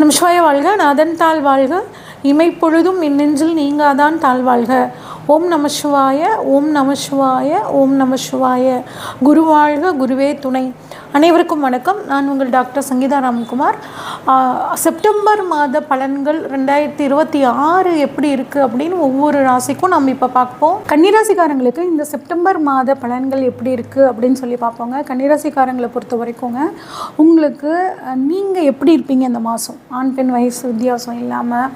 நமசிவாய வாழ்க, நாதன் தாழ் வாழ்க, இமைப்பொழுதும் நெஞ்சில் நீங்காதான் தாழ்வாழ்க. ஓம் நம சிவாய, ஓம் நம சிவாய, ஓம் நம சிவாய. குரு வாழ்க, குருவே துணை. அனைவருக்கும் வணக்கம். நான் உங்கள் டாக்டர் சங்கீதா ராம்குமார். செப்டம்பர் மாத பலன்கள் 2026 எப்படி இருக்குது அப்படின்னு ஒவ்வொரு ராசிக்கும் நம்ம இப்போ பார்ப்போம். கன்னிராசிக்காரங்களுக்கு இந்த செப்டம்பர் மாத பலன்கள் எப்படி இருக்குது அப்படின்னு சொல்லி பார்ப்போங்க. கன்னிராசிக்காரங்களை பொறுத்த வரைக்குங்க, உங்களுக்கு நீங்கள் எப்படி இருப்பீங்க இந்த மாதம், ஆண் பெண் வயசு வித்தியாசம் இல்லாமல்,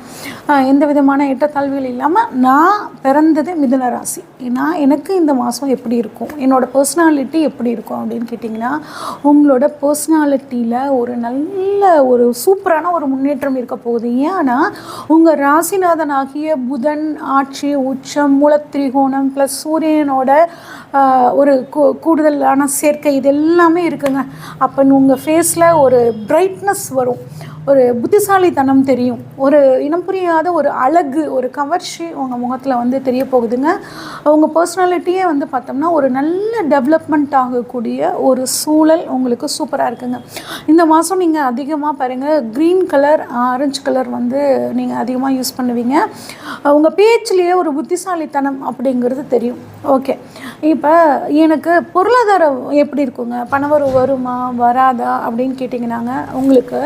எந்த விதமான ஏற்றத்தாழ்வுகள் இல்லாமல், நான் பிறந்தது மிதுன ராசி, எனக்கு இந்த மாதம் எப்படி இருக்கும், என்னோடய பர்சனாலிட்டி எப்படி இருக்கும் அப்படின்னு கேட்டிங்கன்னா, உங்களோட பர்சனாலிட்டியில் ஒரு நல்ல ஒரு சூப்பரான ஒரு முன்னேற்றம் இருக்க போகுது. ஏன்னா உங்கள் ராசிநாதன் ஆகிய புதன் ஆட்சி உச்சம் மூலத்திரிகோணம் ப்ளஸ் சூரியனோட ஒரு கூடுதலான சேர்க்கை இது எல்லாமே இருக்குங்க. அப்போ உங்கள் ஃபேஸில் ஒரு பிரைட்னஸ் வரும், ஒரு புத்திசாலித்தனம் தெரியும், ஒரு இனம் புரியாத ஒரு அழகு, ஒரு கவர்ச்சி உங்கள் முகத்தில் தெரிய போகுதுங்க. உங்கள் பர்சனாலிட்டியே பார்த்தோம்னா ஒரு நல்ல டெவலப்மெண்ட் ஆகக்கூடிய ஒரு சூழல் உங்களுக்கு சூப்பராக இருக்குங்க. இந்த மாதம் நீங்கள் அதிகமாக பாருங்கள், க்ரீன் கலர் ஆரஞ்சு கலர் நீங்கள் அதிகமாக யூஸ் பண்ணுவீங்க. உங்கள் பேச்சிலேயே ஒரு புத்திசாலித்தனம் அப்படிங்கிறது தெரியும். ஓகே, இப்போ எனக்கு பொருளாதாரம் எப்படி இருக்குங்க, பணவரவு வருமா வராதா அப்படின்னு கேட்டிங்கன்னாங்க, உங்களுக்கு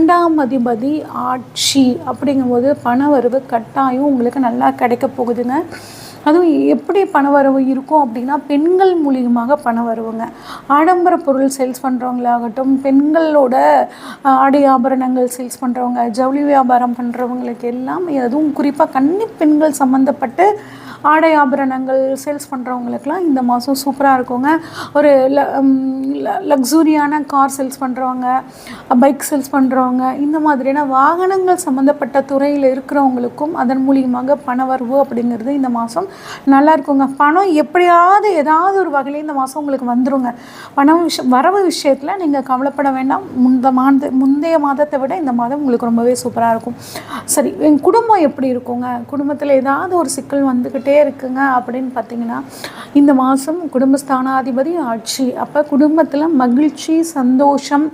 2ஆம் அதிபதி ஆட்சி அப்படிங்கும்போது பணவரவு கட்டாயம் உங்களுக்கு நல்லா கிடைக்க போகுதுங்க. அதுவும் எப்படி பணவரவு இருக்கும் அப்படின்னா, பெண்கள் மூலியமாக பணவரவுங்க. ஆடம்பர பொருள் சேல்ஸ் பண்ணுறவங்களாகட்டும், பெண்களோட ஆடை ஆபரணங்கள் சேல்ஸ் பண்ணுறவங்க, ஜவுளி வியாபாரம் பண்ணுறவங்களுக்கு எல்லாம், அதுவும் குறிப்பாக கன்னி பெண்கள் சம்மந்தப்பட்டு ஆடை ஆபரணங்கள் சேல்ஸ் பண்ணுறவங்களுக்கெல்லாம் இந்த மாதம் சூப்பராக இருக்குங்க. ஒரு லக்ஸூரியான கார் சேல்ஸ் பண்ணுறவங்க, பைக் சேல்ஸ் பண்ணுறவங்க, இந்த மாதிரியான வாகனங்கள் சம்மந்தப்பட்ட துறையில் இருக்கிறவங்களுக்கும் அதன் மூலியமாக பணவரவு அப்படிங்கிறது இந்த மாதம் நல்லா இருக்குங்க. பணம் எப்படியாவது ஏதாவது ஒரு வகையில் இந்த மாதம் உங்களுக்கு வந்துடுங்க. வரவு விஷயத்தில் நீங்கள் கவலைப்பட வேண்டாம். முந்தைய மாதத்தை விட இந்த மாதம் உங்களுக்கு ரொம்பவே சூப்பராக இருக்கும். சரி, என் குடும்பம் எப்படி இருக்குங்க, குடும்பத்தில் ஏதாவது ஒரு சிக்கல் வந்துக்கிட்டே இருக்குங்க அப்படின்னு பார்த்தீங்கன்னா, இந்த மாதம் குடும்பஸ்தானாதிபதி ஆட்சி. அப்போ குடும்பத்தில் மகிழ்ச்சி சந்தோஷம்,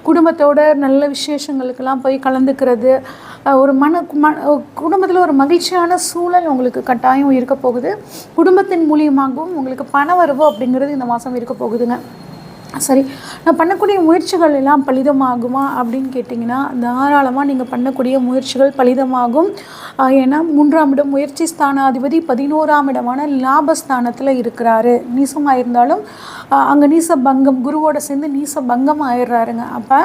குடும்பத்தோட நல்ல விசேஷங்களுக்கெல்லாம் போய் கலந்துக்கிறது, ஒரு குடும்பத்தில் ஒரு மகிழ்ச்சியான சூழல் உங்களுக்கு கட்டாயம் இருக்க போகுது. குடும்பத்தின் மூலியமாகவும் உங்களுக்கு பணவரவு அப்படிங்கிறது இந்த மாதம் இருக்க போகுதுங்க. சரி, நான் பண்ணக்கூடிய முயற்சிகள் எல்லாம் பலிதமாகுமா அப்படின்னு கேட்டிங்கன்னா, தாராளமாக நீங்கள் பண்ணக்கூடிய முயற்சிகள் பலிதமாகும். ஏன்னா 3ஆம் இடம் முயற்சி ஸ்தானாதிபதி 11ஆம் இடமான லாபஸ்தானத்தில் இருக்கிறாரு. நீசமாக இருந்தாலும் அங்கே நீச பங்கம், குருவோட சேர்ந்து நீச பங்கம் ஆயிடுறாருங்க. அப்போ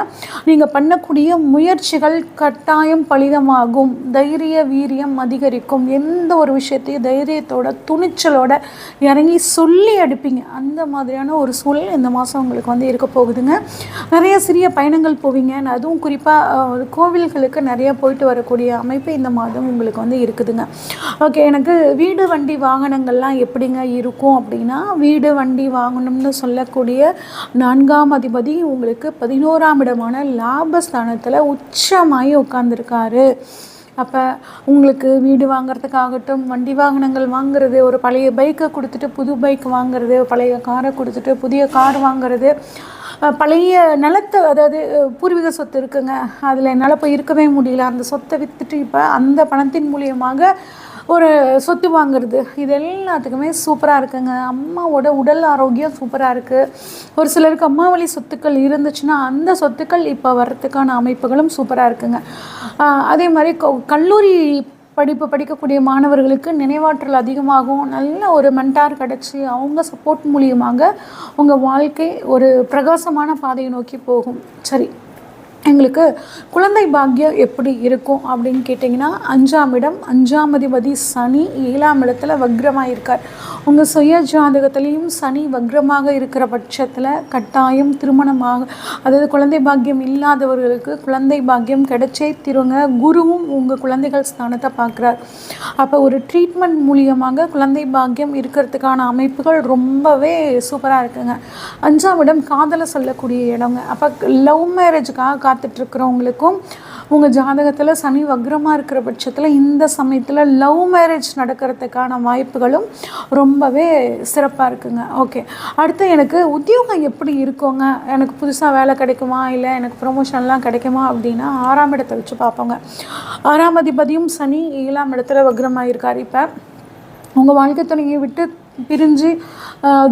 நீங்கள் பண்ணக்கூடிய முயற்சிகள் கட்டாயம் பலிதமாகும். தைரிய வீரியம் அதிகரிக்கும். எந்த ஒரு விஷயத்தையும் தைரியத்தோட துணிச்சலோட இறங்கி சொல்லி அடிப்பீங்க. அந்த மாதிரியான ஒரு சூழல் இந்த மாதம் உங்களுக்கு இருக்க போகுதுங்க. நிறைய சிறிய பயணங்கள் போவீங்க. அதுவும் குறிப்பாக கோவில்களுக்கு நிறைய போயிட்டு வரக்கூடிய அமைப்பு இந்த மாதம் உங்களுக்கு இருக்குதுங்க. ஓகே, எனக்கு வீடு வண்டி வாகனங்கள்லாம் எப்படிங்க இருக்கும் அப்படின்னா, வீடு வண்டி வாங்கணும்னு சொல்லக்கூடிய 4ஆம் அதிபதி உங்களுக்கு 11ஆம் இடமான லாபஸ்தானத்தில் உச்சமாகி உட்கார்ந்துருக்காரு. அப்போ உங்களுக்கு வீடு வாங்கிறதுக்காகட்டும், வண்டி வாகனங்கள் வாங்குறது, ஒரு பழைய பைக்கை கொடுத்துட்டு புது பைக் வாங்குறது, பழைய காரை கொடுத்துட்டு புதிய கார் வாங்குறது, பழைய நிலத்தை, அதாவது பூர்வீக சொத்து இருக்குங்க, அதில் என்னால் போய் இருக்கவே முடியல, அந்த சொத்தை விற்றுட்டு இப்போ அந்த பணத்தின் மூலியமாக ஒரு சொத்து வாங்குறது, இது எல்லாத்துக்குமே சூப்பராக இருக்குங்க. அம்மாவோட உடல் ஆரோக்கியம் சூப்பராக இருக்குது. ஒரு சிலருக்கு அம்மா வழி சொத்துக்கள் இருந்துச்சுன்னா அந்த சொத்துக்கள் இப்போ வர்றதுக்கான அமைப்புகளும் சூப்பராக இருக்குங்க. அதே மாதிரி கல்லூரி படிப்பு படிக்கக்கூடிய மாணவர்களுக்கு நினைவாற்றல் அதிகமாகும். நல்ல ஒரு மென்டார் கிடச்சி அவங்க சப்போர்ட் மூலியமாக உங்கள் வாழ்க்கை ஒரு பிரகாசமான பாதையை நோக்கி போகும். சரி, எங்களுக்கு குழந்தை பாக்கியம் எப்படி இருக்கும் அப்படின்னு கேட்டிங்கன்னா, 5ஆம் இடம் 5ஆம் அதிபதி சனி 7ஆம் இடத்துல வக்ரமாக இருக்கார். உங்கள் சுய ஜாதகத்திலையும் சனி வக்ரமாக இருக்கிற பட்சத்தில் கட்டாயம் திருமணமாக, அதாவது குழந்தை பாக்கியம் இல்லாதவர்களுக்கு குழந்தை பாக்கியம் கிடைச்சே திருங்க. குருவும் உங்கள் குழந்தைகள் ஸ்தானத்தை பார்க்குறார். அப்போ ஒரு ட்ரீட்மெண்ட் மூலியமாக குழந்தை பாக்கியம் இருக்கிறதுக்கான அமைப்புகள் ரொம்பவே சூப்பராக இருக்குங்க. 5ஆம் இடம் காதலை சொல்லக்கூடிய இடங்க. அப்போ லவ் மேரேஜுக்காக காத்துட்ருக்கிறவங்களுக்கும் உங்கள் ஜாதகத்தில் சனி வக்ரமாக இருக்கிற பட்சத்தில் இந்த சமயத்தில் லவ் மேரேஜ் நடக்கிறதுக்கான வாய்ப்புகளும் ரொம்பவே சிறப்பாக இருக்குங்க. ஓகே, அடுத்து எனக்கு உத்தியோகம் எப்படி இருக்குங்க, எனக்கு புதுசாக வேலை கிடைக்குமா, இல்லை எனக்கு ப்ரொமோஷன்லாம் கிடைக்குமா அப்படின்னா 6ஆம் இடத்தை வச்சு பார்ப்போங்க. 6ஆம் அதிபதியும் சனி 7ஆம் இடத்துல வக்ரமாக இருக்கார். இப்போ உங்கள் வாழ்க்கை துணையை விட்டு பிரிஞ்சு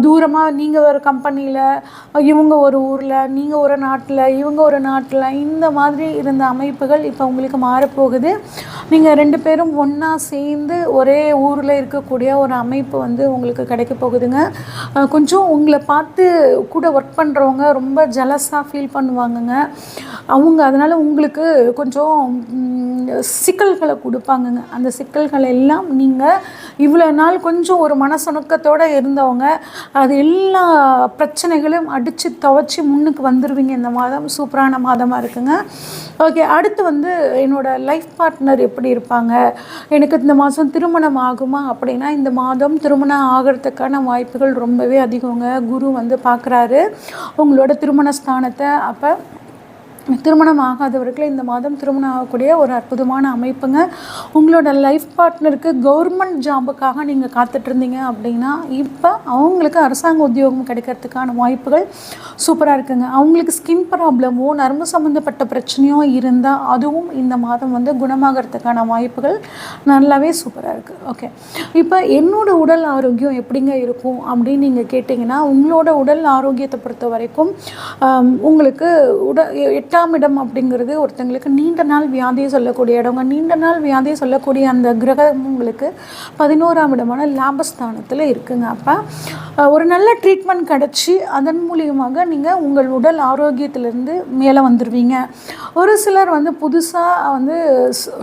தூரமாக நீங்கள் ஒரு கம்பெனியில், இவங்க ஒரு ஊரில், நீங்கள் ஒரு நாட்டில், இவங்க ஒரு நாட்டில், இந்த மாதிரி இருந்த அமைப்புகள் இப்போ உங்களுக்கு மாறப்போகுது. நீங்கள் 2 பேரும் ஒன்றா சேர்ந்து ஒரே ஊரில் இருக்கக்கூடிய ஒரு அமைப்பு வந்து உங்களுக்கு கிடைக்க போகுதுங்க. கொஞ்சம் உங்களை பார்த்து கூட ஒர்க் பண்ணுறவங்க ரொம்ப ஜலஸாக ஃபீல் பண்ணுவாங்கங்க. அவங்க அதனால் உங்களுக்கு கொஞ்சம் சிக்கல்களை கொடுப்பாங்கங்க. அந்த சிக்கல்கள் எல்லாம் நீங்கள் இவ்வளோ நாள் கொஞ்சம் ஒரு மனசுணுக்கத்தோடு இருந்தவங்க அது எல்லா பிரச்சனைகளும் அடித்து துவச்சி முன்னுக்கு வந்துடுவீங்க. இந்த மாதம் சூப்பரான மாதமாக இருக்குங்க. ஓகே, அடுத்து வந்து என்னோடய லைஃப் பார்ட்னர் எப்படி இருப்பாங்க, எனக்கு இந்த மாதம் திருமணம் ஆகுமா அப்படின்னா இந்த மாதம் திருமணம் ஆகிறதுக்கான வாய்ப்புகள் ரொம்பவே அதிகங்க. குரு வந்து பார்க்குறாரு உங்களோட திருமண ஸ்தானத்தை. அப்போ திருமணம் ஆகாதவர்கள் இந்த மாதம் திருமணம் ஆகக்கூடிய ஒரு அற்புதமான அமைப்புங்க. உங்களோட லைஃப் பார்ட்னருக்கு கவர்மெண்ட் ஜாபுக்காக நீங்கள் காத்துட்ருந்தீங்க அப்படின்னா இப்போ அவங்களுக்கு அரசாங்க உத்தியோகம் கிடைக்கிறதுக்கான வாய்ப்புகள் சூப்பராக இருக்குங்க. அவங்களுக்கு ஸ்கின் ப்ராப்ளமோ நரம்பு சம்மந்தப்பட்ட பிரச்சனையோ இருந்தால் அதுவும் இந்த மாதம் வந்து குணமாகறதுக்கான வாய்ப்புகள் நல்லாவே சூப்பராக இருக்குது. ஓகே, இப்போ என்னோடய உடல் ஆரோக்கியம் எப்படிங்க இருக்கும் அப்படின்னு நீங்கள் கேட்டிங்கன்னா உங்களோட உடல் ஆரோக்கியத்தை பொறுத்த வரைக்கும் உங்களுக்கு 8ஆம் இடம் அப்படிங்கிறது ஒருத்தங்களுக்கு நீண்ட நாள் வியாதியை சொல்லக்கூடிய இடங்க. நீண்ட நாள் வியாதியை சொல்லக்கூடிய அந்த கிரகம் உங்களுக்கு 11ஆம் இடமான லாபஸ்தானத்தில் இருக்குங்க. அப்போ ஒரு நல்ல ட்ரீட்மெண்ட் கிடச்சி அதன் மூலியமாக நீங்கள் உங்கள் உடல் ஆரோக்கியத்திலேருந்து மேலே வந்துடுவீங்க. ஒரு சிலர் வந்து புதுசாக வந்து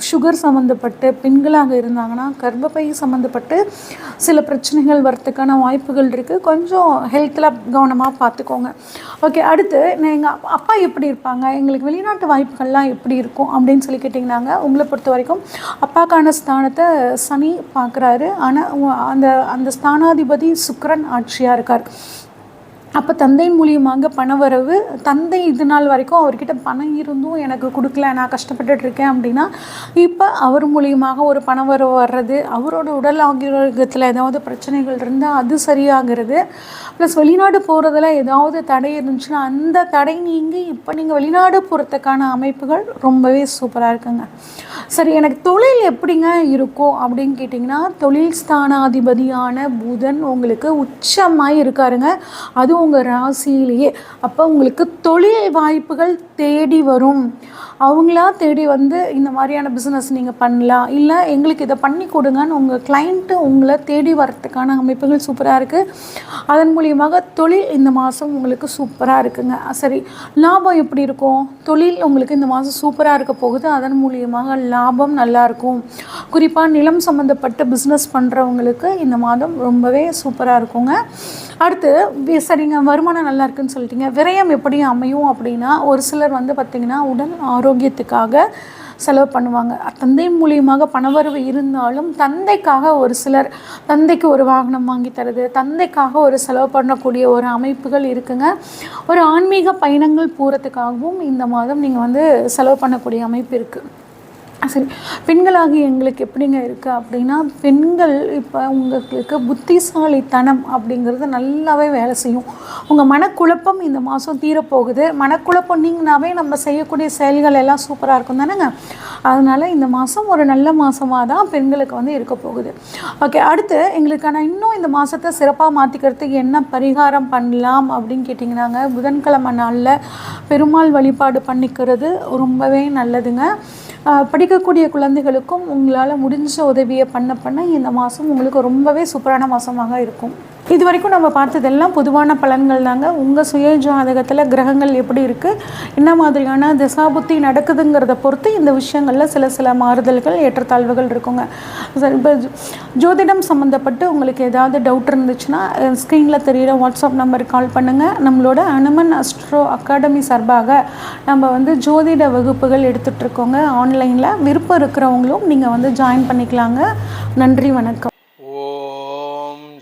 சுகர் சம்மந்தப்பட்டு பெண்களாக இருந்தாங்கன்னா கர்ப்பப்பை சம்மந்தப்பட்டு சில பிரச்சனைகள் வரத்துக்கான வாய்ப்புகள் இருக்குது. கொஞ்சம் ஹெல்த்தில் கவனமாக பார்த்துக்கோங்க. ஓகே, அடுத்து எங்கள் அப்பா எப்படி இருப்பாங்க, எங்களுக்கு வெளிநாட்டு வாய்ப்புகள்லாம் எப்படி இருக்கும் அப்படின்னு சொல்லி கேட்டிங்கன்னாங்க உங்களை பொறுத்த வரைக்கும் அப்பாக்கான ஸ்தானத்தை சனி பார்க்குறாரு. ஆனால் அந்த ஸ்தானாதிபதி சுக்கிரன் ஆட்சியாக இருக்கார். அப்போ தந்தையின் மூலியமாக பணவரவு, தந்தை இது நாள் வரைக்கும் அவர்கிட்ட பணம் இருந்தும் எனக்கு கொடுக்கல, நான் கஷ்டப்பட்டுட்ருக்கேன் அப்படின்னா இப்போ அவர் மூலியமாக ஒரு பணவரவு வர்றது, அவரோட உடல் ஆரோக்கியத்தில் ஏதாவது பிரச்சனைகள் இருந்தால் அது சரியாகிறது. ப்ளஸ் வெளிநாடு போகிறதுல ஏதாவது தடை இருந்துச்சுன்னா அந்த தடை நீங்கி இப்போ நீங்கள் வெளிநாடு போகிறதுக்கான அமைப்புகள் ரொம்பவே சூப்பராக இருக்குங்க. சரி, எனக்கு தொழில் எப்படிங்க இருக்கும் அப்படின்னு கேட்டிங்கன்னா தொழில் ஸ்தானாதிபதியான புதன் உங்களுக்கு உச்சமாக இருக்காருங்க. அது உங்கள் ராசியிலேயே. அப்போ உங்களுக்கு தொழில் வாய்ப்புகள் தேடி வரும். அவங்களா தேடி வந்து இந்த மாதிரியான பிஸ்னஸ் நீங்கள் பண்ணலாம், இல்லை எங்களுக்கு இதை பண்ணி கொடுங்கன்னு உங்கள் கிளைண்ட்டு உங்களை தேடி வர்றதுக்கான அமைப்புகள் சூப்பராக இருக்குது. அதன் மூலியமாக தொழில் இந்த மாதம் உங்களுக்கு சூப்பராக இருக்குங்க. சரி, லாபம் எப்படி இருக்கும்? தொழில் உங்களுக்கு இந்த மாதம் சூப்பராக இருக்க போகுது. அதன் மூலியமாக லாபம் நல்லாயிருக்கும். குறிப்பாக நிலம் சம்மந்தப்பட்ட பிஸ்னஸ் பண்ணுறவங்களுக்கு இந்த மாதம் ரொம்பவே சூப்பராக இருக்குங்க. அடுத்து சரிங்க, வருமானம் நல்லா இருக்குன்னு சொல்லிட்டீங்க. விரயம் எப்படி அமையும் அப்படின்னா ஒரு சிலர் வந்து பார்த்திங்கன்னா உடல் ஆரோக்கியத்துக்காக செலவு பண்ணுவாங்க. தந்தை மூலியமாக பணவரவு இருந்தாலும் தந்தைக்காக ஒரு சிலர் தந்தைக்கு ஒரு வாகனம் வாங்கி தருது, தந்தைக்காக ஒரு செலவு பண்ணக்கூடிய ஒரு அமைப்புகள் இருக்குங்க. ஒரு ஆன்மீக பயணங்கள் போகிறதுக்காகவும் இந்த மாதம் நீங்கள் வந்து செலவு பண்ணக்கூடிய அமைப்பு இருக்குது. சரி, பெண்களாகி எங்களுக்கு எப்படிங்க இருக்குது அப்படின்னா பெண்கள் இப்போ உங்களுக்கு புத்திசாலித்தனம் அப்படிங்கிறது நல்லாவே வேலை செய்யும். உங்கள் மனக்குழப்பம் இந்த மாதம் தீரப்போகுது. மனக்குழப்பம் நீங்கனாவே நம்ம செய்யக்கூடிய செயல்கள் எல்லாம் சூப்பராக இருக்கும் தானேங்க. அதனால் இந்த மாதம் ஒரு நல்ல மாதமாக தான் பெண்களுக்கு வந்து இருக்க போகுது. ஓகே, அடுத்து எங்களுக்கான இன்னும் இந்த மாதத்தை சிறப்பாக மாற்றிக்கிறதுக்கு என்ன பரிகாரம் பண்ணலாம் அப்படின்னு கேட்டிங்கன்னாங்க புதன்கிழமை நாளில் பெருமாள் வழிபாடு பண்ணிக்கிறது ரொம்பவே நல்லதுங்க. படிக்கக்கூடிய குழந்தைகளுக்கும் உங்களால் முடிஞ்ச உதவியை பண்ண இந்த மாதம் உங்களுக்கு ரொம்பவே சூப்பரான மாதமாக இருக்கும். இது வரைக்கும் நம்ம பார்த்ததெல்லாம் பொதுவான பலன்கள் தாங்க. உங்கள் சுய ஜாதகத்தில் கிரகங்கள் எப்படி இருக்குது, என்ன மாதிரியான திசாபுத்தி நடக்குதுங்கிறத பொறுத்து இந்த விஷயங்களில் சில மாறுதல்கள் ஏற்றத்தாழ்வுகள் இருக்குங்க. இப்போ ஜோதிடம் சம்மந்தப்பட்டு உங்களுக்கு ஏதாவது டவுட் இருந்துச்சுன்னா ஸ்க்ரீனில் தெரிகிற வாட்ஸ்அப் நம்பருக்கு கால் பண்ணுங்கள். நம்மளோட அனுமன் அஸ்ட்ரோ அகாடமி சார்பாக நம்ம வந்து ஜோதிட வகுப்புகள் எடுத்துகிட்ருக்கோங்க ஆன்லைனில். விருப்பம் இருக்கிறவங்களும் நீங்கள் வந்து ஜாயின் பண்ணிக்கலாங்க. நன்றி, வணக்கம்.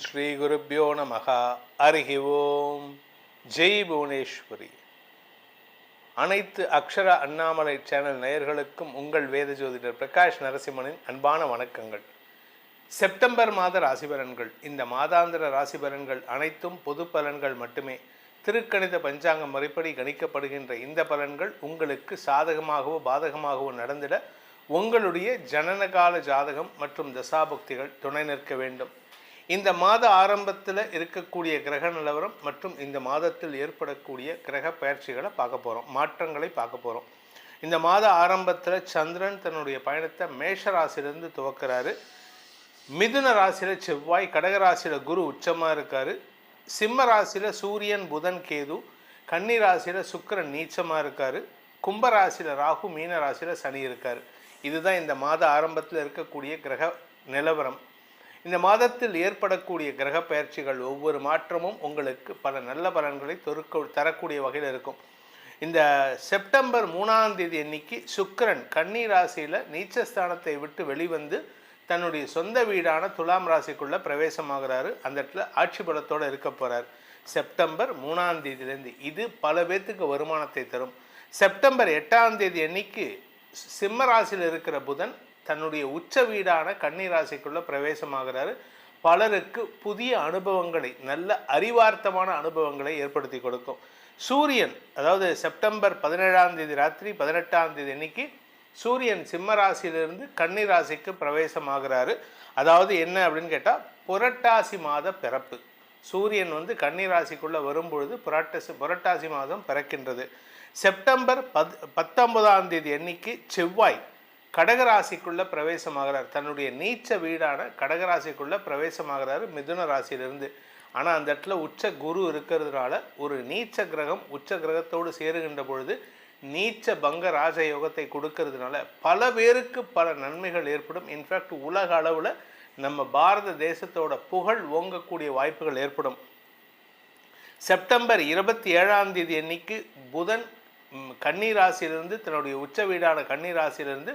ஸ்ரீ குருப்யோ நமஹ. ஹரிஹி ஓம். ஜெய் புவனேஸ்வரி. அனைத்து அக்ஷர அண்ணாமலை சேனல் நேயர்களுக்கும் உங்கள் வேத ஜோதிடர் பிரகாஷ் நரசிம்மனின் அன்பான வணக்கங்கள். செப்டம்பர் மாத ராசி பலன்கள். இந்த மாதாந்திர ராசி பலன்கள் அனைத்தும் பொது பலன்கள் மட்டுமே. திருக்கணித பஞ்சாங்கம் முறைப்படி கணிக்கப்படுகின்ற இந்த பலன்கள் உங்களுக்கு சாதகமாகவோ பாதகமாகவோ நடந்திட உங்களுடைய ஜனனகால ஜாதகம் மற்றும் தசாபுக்திகள் துணை நிற்க வேண்டும். இந்த மாத ஆரம்பத்தில் இருக்கக்கூடிய கிரக நிலவரம் மற்றும் இந்த மாதத்தில் ஏற்படக்கூடிய கிரக பயிற்சிகளை பார்க்க போகிறோம், மாற்றங்களை பார்க்க போகிறோம். இந்த மாத ஆரம்பத்தில் சந்திரன் தன்னுடைய பயணத்தை மேஷ ராசியிலிருந்து துவக்கிறாரு. மிதுன ராசியில் செவ்வாய், கடக ராசியில் குரு உச்சமாக இருக்கார். சிம்ம ராசியில் சூரியன், புதன், கேது, கன்னி ராசியில் சுக்கிரன் நீச்சமாக இருக்கார். கும்பராசியில் ராகு, மீன ராசியில் சனி இருக்கார். இதுதான் இந்த மாத ஆரம்பத்தில் இருக்கக்கூடிய கிரக நிலவரம். இந்த மாதத்தில் ஏற்படக்கூடிய கிரக பயிற்சிகள் ஒவ்வொரு மாற்றமும் உங்களுக்கு பல நல்ல பலன்களை தரக்கூடிய வகையில் இருக்கும். இந்த செப்டம்பர் 3ஆம் தேதி அன்னைக்கு சுக்கிரன் கன்னி ராசியில் நீச்சஸ்தானத்தை விட்டு வெளிவந்து தன்னுடைய சொந்த வீடான துலாம் ராசிக்குள்ளே பிரவேசமாகிறாரு. அந்த இடத்துல ஆட்சி பலத்தோடு இருக்க போகிறார் செப்டம்பர் 3ஆம் தேதியிலேருந்து. இது பல பேர்த்துக்கு வருமானத்தை தரும். செப்டம்பர் 8ஆம் தேதி அன்னைக்கு சிம்ம ராசியில் இருக்கிற புதன் தன்னுடைய உச்ச வீடான கன்னி ராசிக்குள்ளே பிரவேசமாகிறாரு. பலருக்கு புதிய அனுபவங்களை, நல்ல அறிவார்த்தமான அனுபவங்களை ஏற்படுத்தி கொடுக்கும். சூரியன், அதாவது செப்டம்பர் 17ஆம் தேதி ராத்திரி 18ஆம் தேதி அன்னைக்கு சூரியன் சிம்ம ராசியிலிருந்து கன்னி ராசிக்கு பிரவேசமாகிறாரு. அதாவது என்ன அப்படின்னு கேட்டால், புரட்டாசி மாத பிறப்பு. சூரியன் கன்னி ராசிக்குள்ளே வரும்பொழுது புரட்டாசி மாதம் பிறக்கின்றது. செப்டம்பர் 19ஆம் தேதி அன்னைக்கு செவ்வாய் கடகராசிக்குள்ளே பிரவேசமாகிறார். தன்னுடைய நீச்ச வீடான கடகராசிக்குள்ளே பிரவேசமாகிறாரு மிதுன ராசியிலிருந்து. ஆனால் அந்த இடத்துல உச்ச குரு இருக்கிறதுனால ஒரு நீச்ச கிரகம் உச்ச கிரகத்தோடு சேருகின்ற பொழுது நீச்ச பங்க ராஜயோகத்தை கொடுக்கறதுனால பல பேருக்கு பல நன்மைகள் ஏற்படும். இன்ஃபேக்ட் உலக அளவில் நம்ம பாரத தேசத்தோட புகழ் ஓங்கக்கூடிய வாய்ப்புகள் ஏற்படும். செப்டம்பர் 27ஆம் தேதி அன்னைக்கு புதன் கன்னி ராசியிலிருந்து தன்னுடைய உச்ச வீடான கன்னி ராசியிலிருந்து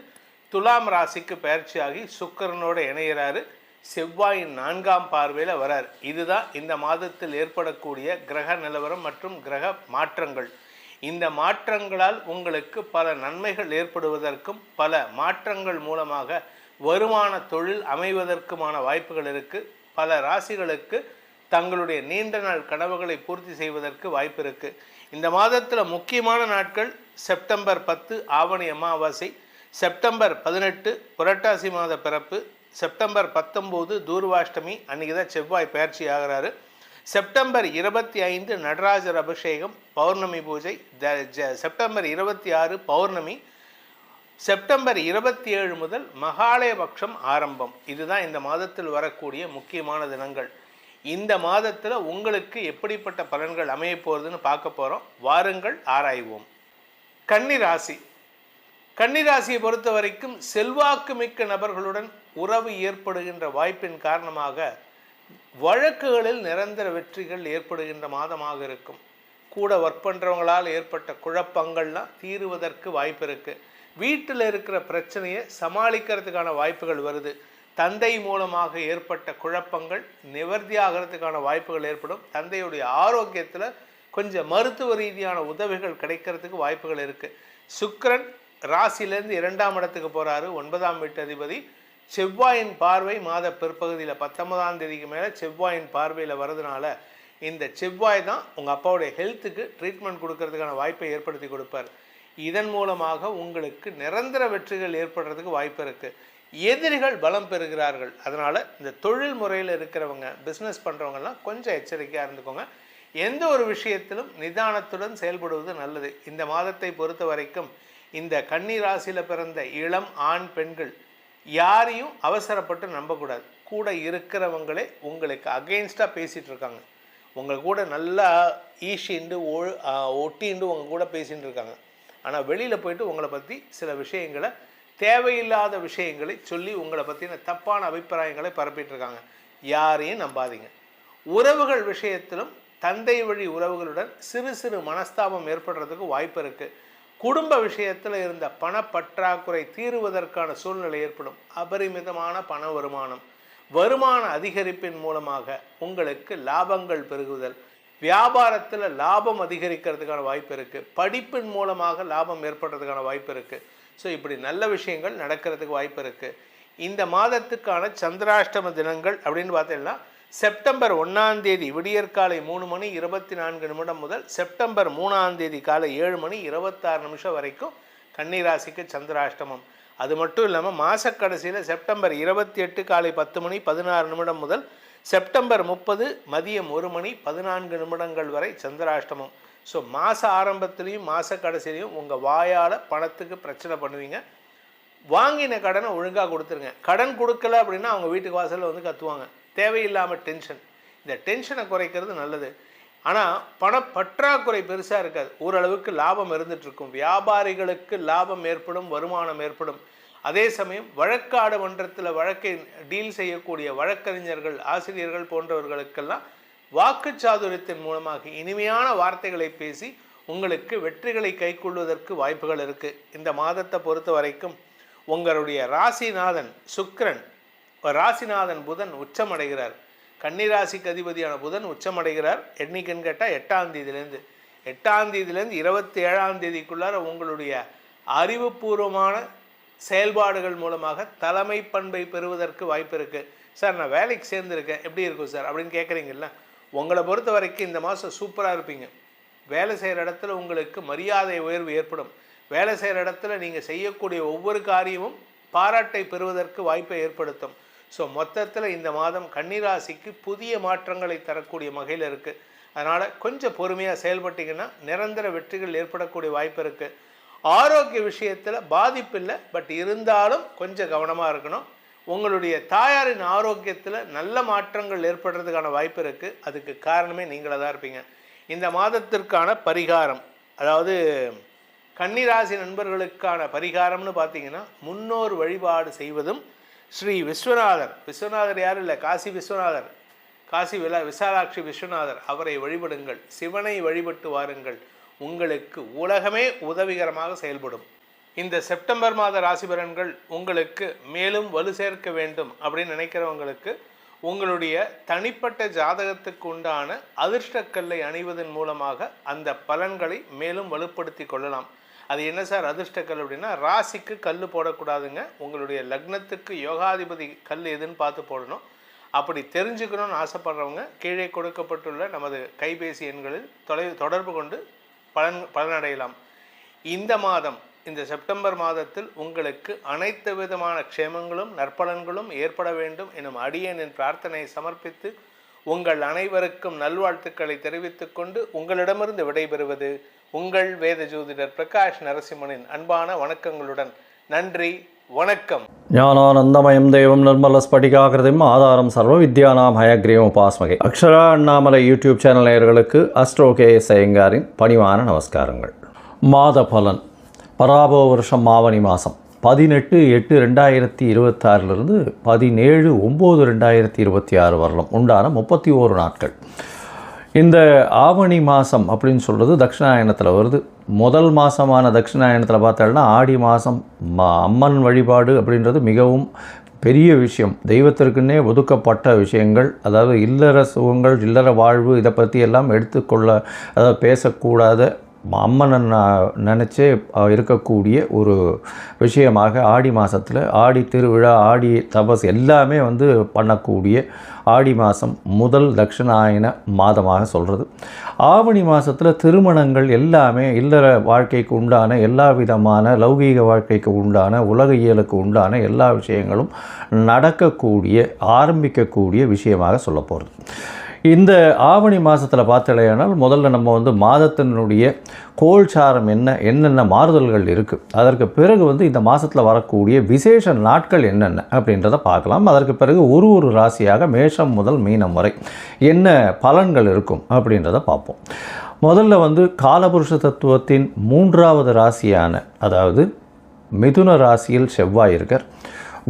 துலாம் ராசிக்கு பயிற்சியாகி சுக்கிரனோடு இணைகிறாரு. செவ்வாயின் 4ஆம் பார்வையில் வரார். இதுதான் இந்த மாதத்தில் ஏற்படக்கூடிய கிரக நிலவரம் மற்றும் கிரக மாற்றங்கள். இந்த மாற்றங்களால் உங்களுக்கு பல நன்மைகள் ஏற்படுவதற்கும் பல மாற்றங்கள் மூலமாக வருமான தொழில் அமைவதற்குமான வாய்ப்புகள் இருக்குது. பல ராசிகளுக்கு தங்களுடைய நீண்ட நாள் கனவுகளை பூர்த்தி செய்வதற்கு வாய்ப்பு இருக்குது. இந்த மாதத்தில் முக்கியமான நாட்கள் செப்டம்பர் 10 ஆவணி அமாவாசை, செப்டம்பர் 18 புரட்டாசி மாத பிறப்பு, செப்டம்பர் 19 தூர்வாஷ்டமி, அன்றைக்கி தான் செவ்வாய் பயிற்சி ஆகிறாரு. செப்டம்பர் 25 நடராஜர் அபிஷேகம், பௌர்ணமி பூஜை. செப்டம்பர் 26 பௌர்ணமி. செப்டம்பர் 27 முதல் மகாலயபக்ஷம் ஆரம்பம். இதுதான் இந்த மாதத்தில் வரக்கூடிய முக்கியமான தினங்கள். இந்த மாதத்தில் உங்களுக்கு எப்படிப்பட்ட பலன்கள் அமைய போகிறதுன்னு பார்க்க போகிறோம். வாருங்கள் ஆராய்வோம். கன்னி ராசி. கன்னி ராசியை பொறுத்த வரைக்கும் செல்வாக்கு மிக்க நபர்களுடன் உறவு ஏற்படுகின்ற வாய்ப்பின் காரணமாக வழக்குகளில் நிரந்தர வெற்றிகள் ஏற்படுகின்ற மாதமாக இருக்கும். கூட ஒர்க் பண்ணுறவங்களால் ஏற்பட்ட குழப்பங்கள்லாம் தீருவதற்கு வாய்ப்பு இருக்குது. வீட்டில் இருக்கிற பிரச்சனையை சமாளிக்கிறதுக்கான வாய்ப்புகள் வருது. தந்தை மூலமாக ஏற்பட்ட குழப்பங்கள் நிவர்த்தி ஆகிறதுக்கான வாய்ப்புகள் ஏற்படும். தந்தையுடைய ஆரோக்கியத்தில் கொஞ்சம் மருத்துவ ரீதியான உதவிகள் கிடைக்கிறதுக்கு வாய்ப்புகள் இருக்குது. சுக்கிரன் ராசியிலேருந்து 2ஆம் இடத்துக்கு போகிறாரு. 9ஆம் வீட்டு அதிபதி. செவ்வாயின் பார்வை மாத பிற்பகுதியில் 19ஆம் தேதிக்கு மேலே செவ்வாயின் பார்வையில் வர்றதுனால இந்த செவ்வாய் தான் உங்கள் அப்பாவுடைய ஹெல்த்துக்கு ட்ரீட்மெண்ட் கொடுக்கறதுக்கான வாய்ப்பை ஏற்படுத்தி கொடுப்பார். இதன் மூலமாக உங்களுக்கு நிரந்தர வெற்றிகள் ஏற்படுறதுக்கு வாய்ப்பு இருக்குது. எதிரிகள் பலம் பெறுகிறார்கள். அதனால் இந்த தொழில் முறையில் இருக்கிறவங்க, பிஸ்னஸ் பண்ணுறவங்கலாம் கொஞ்சம் எச்சரிக்கையாக இருந்துக்கோங்க. எந்த ஒரு விஷயத்திலும் நிதானத்துடன் செயல்படுவது நல்லது. இந்த மாதத்தை பொறுத்த வரைக்கும் இந்த கன்னி ராசியில் பிறந்த இளம் ஆண் பெண்கள் யாரையும் அவசரப்பட்டு நம்பக்கூடாது. கூட இருக்கிறவங்களே உங்களுக்கு அகெயின்ஸ்டாக பேசிகிட்டு இருக்காங்க. உங்கள் கூட நல்லா ஈஷிண்டு ஒட்டிண்டு உங்கள் கூட பேசிகிட்டு இருக்காங்க. ஆனால் வெளியில் போயிட்டு உங்களை பற்றி சில விஷயங்களை, தேவையில்லாத விஷயங்களை சொல்லி உங்களை பற்றின தப்பான அபிப்பிராயங்களை பரப்பிட்டுருக்காங்க. யாரையும் நம்பாதீங்க. உறவுகள் விஷயத்திலும் தந்தை வழி உறவுகளுடன் சிறு சிறு மனஸ்தாபம் ஏற்படுறதுக்கு வாய்ப்பு இருக்குது. குடும்ப விஷயத்தில் இருந்த பணப்பற்றாக்குறை தீருவதற்கான சூழ்நிலை ஏற்படும். அபரிமிதமான பண வருமானம், வருமான அதிகரிப்பின் மூலமாக உங்களுக்கு லாபங்கள் பெருகுதல், வியாபாரத்தில் லாபம் அதிகரிக்கிறதுக்கான வாய்ப்பு இருக்குது. படிப்பின் மூலமாக லாபம் ஏற்படுறதுக்கான வாய்ப்பு இருக்குது. ஸோ இப்படி நல்ல விஷயங்கள் நடக்கிறதுக்கு வாய்ப்பு இருக்குது. இந்த மாதத்துக்கான சந்திராஷ்டம தினங்கள் அப்படின்னு பார்த்தீங்கன்னா செப்டம்பர் 1ஆம் தேதி விடியற்காலை 3:24 முதல் செப்டம்பர் 3ஆம் தேதி காலை 7:26 வரைக்கும் கன்னிராசிக்கு சந்திராஷ்டமம். அது மட்டும் இல்லாமல் மாதக்கடைசியில் செப்டம்பர் 28 காலை 10:16 முதல் செப்டம்பர் 30 மதியம் 1:14 வரை சந்திராஷ்டமம். ஸோ மாத ஆரம்பத்துலேயும் மாத கடைசிலையும் உங்கள் வாயால் பணத்துக்கு பிரச்சனை பண்ணுவீங்க. வாங்கின கடனை ஒழுங்காக கொடுத்துருங்க. கடன் கொடுக்கல அப்படின்னா அவங்க வீட்டுக்கு வாசலில் வந்து கத்துவாங்க. தேவையில்லாமல் டென்ஷன். இந்த டென்ஷனை குறைக்கிறது நல்லது. ஆனால் பணப்பற்றாக்குறை பெருசாக இருக்காது. ஓரளவுக்கு லாபம் இருந்துகிட்ருக்கும். வியாபாரிகளுக்கு லாபம் ஏற்படும், வருமானம் ஏற்படும். அதே சமயம் வழக்காடு மன்றத்தில் வழக்கை டீல் செய்யக்கூடிய வழக்கறிஞர்கள், ஆசிரியர்கள் போன்றவர்களுக்கெல்லாம் வாக்குச்சாதுரியத்தின் மூலமாக இனிமையான வார்த்தைகளை பேசி உங்களுக்கு வெற்றிகளை கைக்கொள்வதற்கு வாய்ப்புகள் இருக்குது. இந்த மாதத்தை பொறுத்த வரைக்கும் உங்களுடைய ராசிநாதன் சுக்கிரன், ராசிநாதன் புதன் உச்சமடைகிறார். கன்னிராசிக்கு அதிபதியான புதன் உச்சமடைகிறார். என்னைக்குன்னு கேட்டால் 8ஆம் தேதியிலேருந்து 27ஆம் தேதிக்குள்ளார உங்களுடைய அறிவுபூர்வமான செயல்பாடுகள் மூலமாக தலைமை பண்பை பெறுவதற்கு வாய்ப்பு இருக்குது. சார் நான் வேலைக்கு சேர்ந்துருக்கேன், எப்படி இருக்கும் சார் அப்படின்னு கேட்குறீங்களா? உங்களை பொறுத்த வரைக்கும் இந்த மாதம் சூப்பராக இருப்பீங்க. வேலை செய்கிற இடத்துல உங்களுக்கு மரியாதை உயர்வு ஏற்படும். வேலை செய்கிற இடத்துல நீங்கள் செய்யக்கூடிய ஒவ்வொரு காரியமும் பாராட்டை பெறுவதற்கு வாய்ப்பை ஏற்படுத்தும். ஸோ மொத்தத்தில் இந்த மாதம் கன்னிராசிக்கு புதிய மாற்றங்களை தரக்கூடிய வகையில் இருக்குது. அதனால் கொஞ்சம் பொறுமையாக செயல்பட்டிங்கன்னா நிரந்தர வெற்றிகள் ஏற்படக்கூடிய வாய்ப்பு இருக்குது. ஆரோக்கிய விஷயத்தில் பாதிப்பு இல்லை, பட் இருந்தாலும் கொஞ்சம் கவனமாக இருக்கணும். உங்களுடைய தாயாரின் ஆரோக்கியத்தில் நல்ல மாற்றங்கள் ஏற்படுறதுக்கான வாய்ப்பு இருக்குது. அதுக்கு காரணமே நீங்களாக தான் இருப்பீங்க. இந்த மாதத்திற்கான பரிகாரம், அதாவது கன்னிராசி நண்பர்களுக்கான பரிகாரம்னு பார்த்தீங்கன்னா முன்னோர் வழிபாடு செய்வதும், ஸ்ரீ விஸ்வநாதர் யாரும் இல்லை, காசி விஸ்வநாதர், காசி விசாலாட்சி விஸ்வநாதர், அவரை வழிபடுங்கள். சிவனை வழிபட்டு வாருங்கள். உங்களுக்கு உலகமே உதவிகரமாக செயல்படும். இந்த செப்டம்பர் மாத ராசி பலன்கள் உங்களுக்கு மேலும் வலு சேர்க்க வேண்டும் அப்படின்னு நினைக்கிறவங்களுக்கு உங்களுடைய தனிப்பட்ட ஜாதகத்துக்கு உண்டான அதிர்ஷ்டக்கல்லை அணிவதன் மூலமாக அந்த பலன்களை மேலும் வலுப்படுத்தி கொள்ளலாம். அது என்ன சார் அதிர்ஷ்டக்கல் அப்படின்னா, ராசிக்கு கல் போடக்கூடாதுங்க. உங்களுடைய லக்னத்துக்கு யோகாதிபதி கல் எதுன்னு பார்த்து போடணும். அப்படி தெரிஞ்சுக்கணும்னு ஆசைப்படுறவங்க கீழே கொடுக்கப்பட்டுள்ள நமது கைபேசி எண்களில் தொடர்பு கொண்டு பலனடையலாம். இந்த மாதம், இந்த செப்டம்பர் மாதத்தில் உங்களுக்கு அனைத்து விதமான க்ஷேமங்களும் நற்பலன்களும் ஏற்பட வேண்டும் எனும் அடியேனின் பிரார்த்தனையை சமர்ப்பித்து உங்கள் அனைவருக்கும் நல்வாழ்த்துக்களை தெரிவித்துக் கொண்டு உங்களிடமிருந்து விடைபெறுவது உங்கள் வேத ஜோதிடர் பிரகாஷ் நரசிம்மனின் அன்பான வணக்கங்களுடன். நன்றி, வணக்கம். ஞானானந்தமயம் தேவம் நிர்மல ஸ்படிகாகிருதிம் ஆதாரம் சர்வ வித்யானாம் ஹயக்ரீவம் உபாஸ்மகை. அக்ஷரா அண்ணாமலை யூடியூப் சேனல் நேயர்களுக்கு அஸ்ட்ரோ KS ஐயங்காரின் பணிவான நமஸ்காரங்கள். மாத பலன் பராபவ வருஷம் ஆவணி மாதம் 18/8/2026 17/9/2026 வரலாம் உண்டான 31 நாட்கள். இந்த ஆவணி மாதம் அப்படின்னு சொல்கிறது தட்சிணாயனத்தில் வருது. முதல் மாதமான தட்சிணாயனத்தில் பார்த்தோம்னா ஆடி மாதம் அம்மன் வழிபாடு அப்படின்றது மிகவும் பெரிய விஷயம். தெய்வத்திற்குன்னே ஒதுக்கப்பட்ட விஷயங்கள், அதாவது இல்லற சுகங்கள், இல்லற வாழ்வு, இதை பற்றி எல்லாம் எடுத்துக்கொள்ள, அதாவது பேசக்கூடாத அம்மனை நினச்சே இருக்கக்கூடிய ஒரு விஷயமாக ஆடி மாதத்தில் ஆடி திருவிழா, ஆடி தபஸ் எல்லாமே பண்ணக்கூடிய ஆடி மாதம் முதல் தட்சிணாயன மாதமாக சொல்கிறது. ஆவணி மாதத்தில் திருமணங்கள் எல்லாமே இல்லற வாழ்க்கைக்கு உண்டான எல்லா விதமான லௌகீக வாழ்க்கைக்கு உண்டான உலக இயலுக்கு உண்டான எல்லா விஷயங்களும் நடக்கக்கூடிய ஆரம்பிக்கக்கூடிய விஷயமாக சொல்ல போகிறது. இந்த ஆவணி மாதத்தில் பார்த்தலையானால் முதல்ல நம்ம மாதத்தினுடைய கோல்சாரம் என்னென்ன மாறுதல்கள் இருக்குது, அதற்கு பிறகு இந்த மாதத்தில் வரக்கூடிய விசேஷ நாட்கள் என்னென்ன அப்படின்றத பார்க்கலாம். அதற்கு பிறகு ஒரு ராசியாக மேஷம் முதல் மீனம் வரை என்ன பலன்கள் இருக்கும் அப்படின்றத பார்ப்போம். முதல்ல காலபுருஷ தத்துவத்தின் 3வது ராசியான, அதாவது மிதுன ராசியில் செவ்வாய் இருக்கார்.